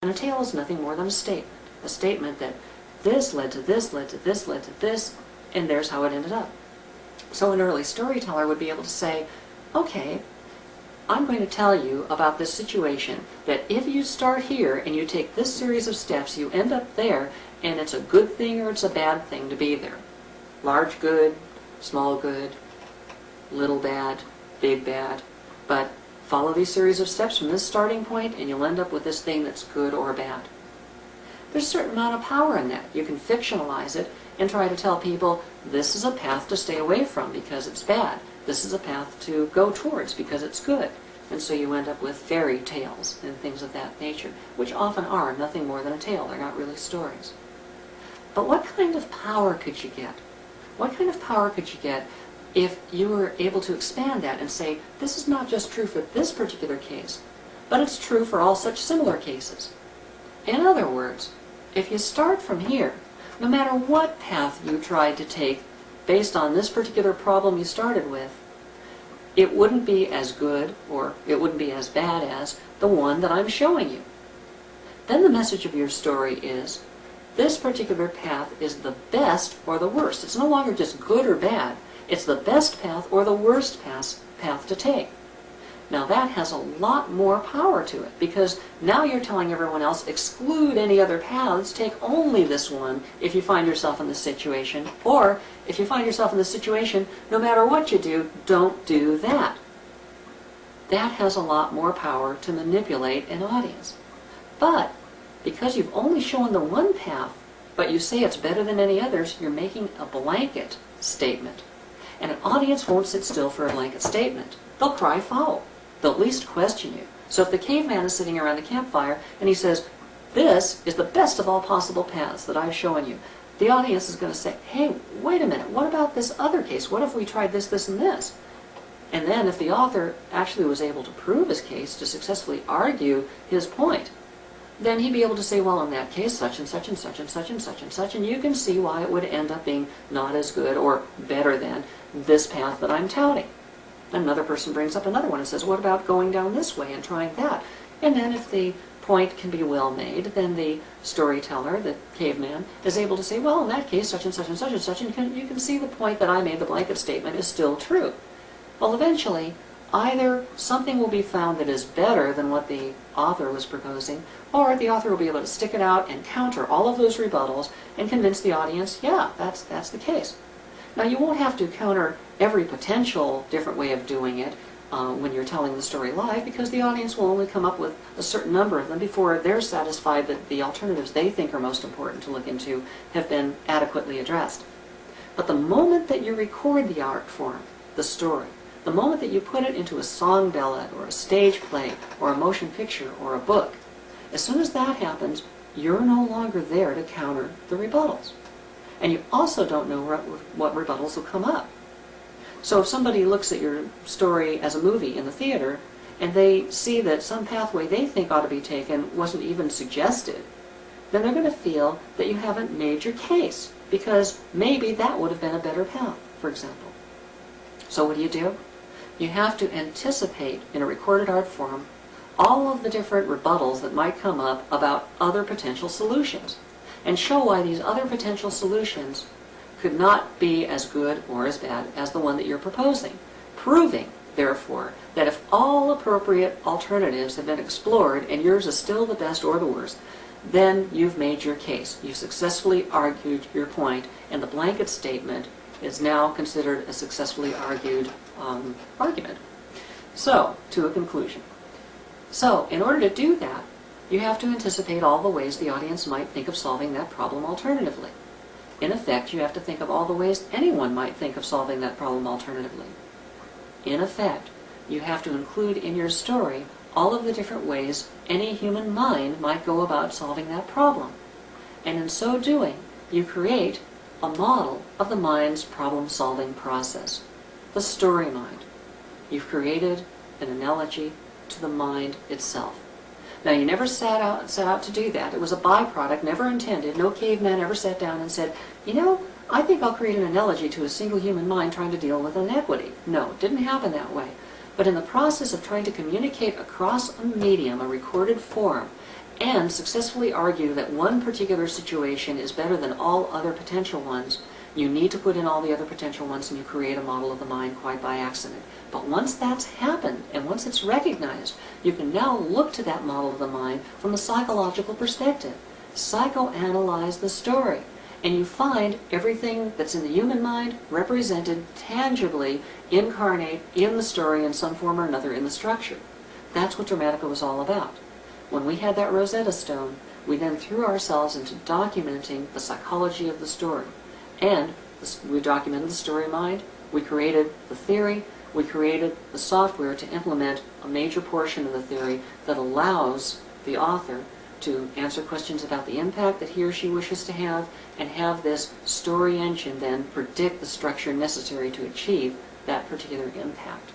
And a tale is nothing more than a statement that this led to this, led to this, led to this, and there's how it ended up. So an early storyteller would be able to say, okay, I'm going to tell you about this situation, that if you start here and you take this series of steps, you end up there, and it's a good thing or it's a bad thing to be there. Large good, small good, little bad, big bad. But follow these series of steps from this starting point and you'll end up with this thing that's good or bad. There's a certain amount of power in that. You can fictionalize it and try to tell people this is a path to stay away from because it's bad. This is a path to go towards because it's good. And so you end up with fairy tales and things of that nature, which often are nothing more than a tale. They're not really stories. But what kind of power could you get? What kind of power could you get if you were able to expand that and say, this is not just true for this particular case, but it's true for all such similar cases? In other words, if you start from here, no matter what path you tried to take based on this particular problem you started with, it wouldn't be as good or it wouldn't be as bad as the one that I'm showing you. Then the message of your story is, this particular path is the best or the worst. It's no longer just good or bad. It's the best path or the worst path to take. Now that has a lot more power to it, because now you're telling everyone else, exclude any other paths, take only this one if you find yourself in this situation, or if you find yourself in this situation, no matter what you do, don't do that. That has a lot more power to manipulate an audience. But because you've only shown the one path, but you say it's better than any others, you're making a blanket statement. And an audience won't sit still for a blanket statement. They'll cry foul. They'll at least question you. So if the caveman is sitting around the campfire and he says, this is the best of all possible paths that I've shown you, the audience is going to say, hey, wait a minute, what about this other case? What if we tried this, this, and this? And then if the author actually was able to prove his case, to successfully argue his point, then he'd be able to say, well, in that case, such and such and such and such and such and such, and you can see why it would end up being not as good or better than this path that I'm touting. Another person brings up another one and says, what about going down this way and trying that? And then if the point can be well made, then the storyteller, the caveman, is able to say, well, in that case, such and such and such and such, and you can see the point that I made, the blanket statement, is still true. Well, eventually, either something will be found that is better than what the author was proposing, or the author will be able to stick it out and counter all of those rebuttals and convince the audience, yeah, that's the case. Now, you won't have to counter every potential different way of doing it when you're telling the story live, because the audience will only come up with a certain number of them before they're satisfied that the alternatives they think are most important to look into have been adequately addressed. But the moment that you record the art form, the story, the moment that you put it into a song ballad or a stage play or a motion picture or a book, as soon as that happens, you're no longer there to counter the rebuttals. And you also don't know what rebuttals will come up. So if somebody looks at your story as a movie in the theater, and they see that some pathway they think ought to be taken wasn't even suggested, then they're going to feel that you haven't made your case, because maybe that would have been a better path, for example. So what do? You have to anticipate in a recorded art form all of the different rebuttals that might come up about other potential solutions, and show why these other potential solutions could not be as good or as bad as the one that you're proposing, proving, therefore, that if all appropriate alternatives have been explored and yours is still the best or the worst, then you've made your case. You've successfully argued your point, and the blanket statement is now considered a successfully argued argument. So, to a conclusion. So, in order to do that, you have to anticipate all the ways the audience might think of solving that problem alternatively. In effect, you have to think of all the ways anyone might think of solving that problem alternatively. In effect, you have to include in your story all of the different ways any human mind might go about solving that problem. And in so doing, you create a model of the mind's problem-solving process, the story mind. You've created an analogy to the mind itself. Now, you never set out to do that. It was a byproduct, never intended. No caveman ever sat down and said, you know, I think I'll create an analogy to a single human mind trying to deal with inequity. No, it didn't happen that way. But in the process of trying to communicate across a medium, a recorded form, and successfully argue that one particular situation is better than all other potential ones, you need to put in all the other potential ones and you create a model of the mind quite by accident. But once that's happened, and once it's recognized, you can now look to that model of the mind from a psychological perspective. Psychoanalyze the story, and you find everything that's in the human mind represented tangibly, incarnate in the story in some form or another in the structure. That's what Dramatica was all about. When we had that Rosetta Stone, we then threw ourselves into documenting the psychology of the story. And we documented the story mind, we created the theory, we created the software to implement a major portion of the theory that allows the author to answer questions about the impact that he or she wishes to have, and have this story engine then predict the structure necessary to achieve that particular impact.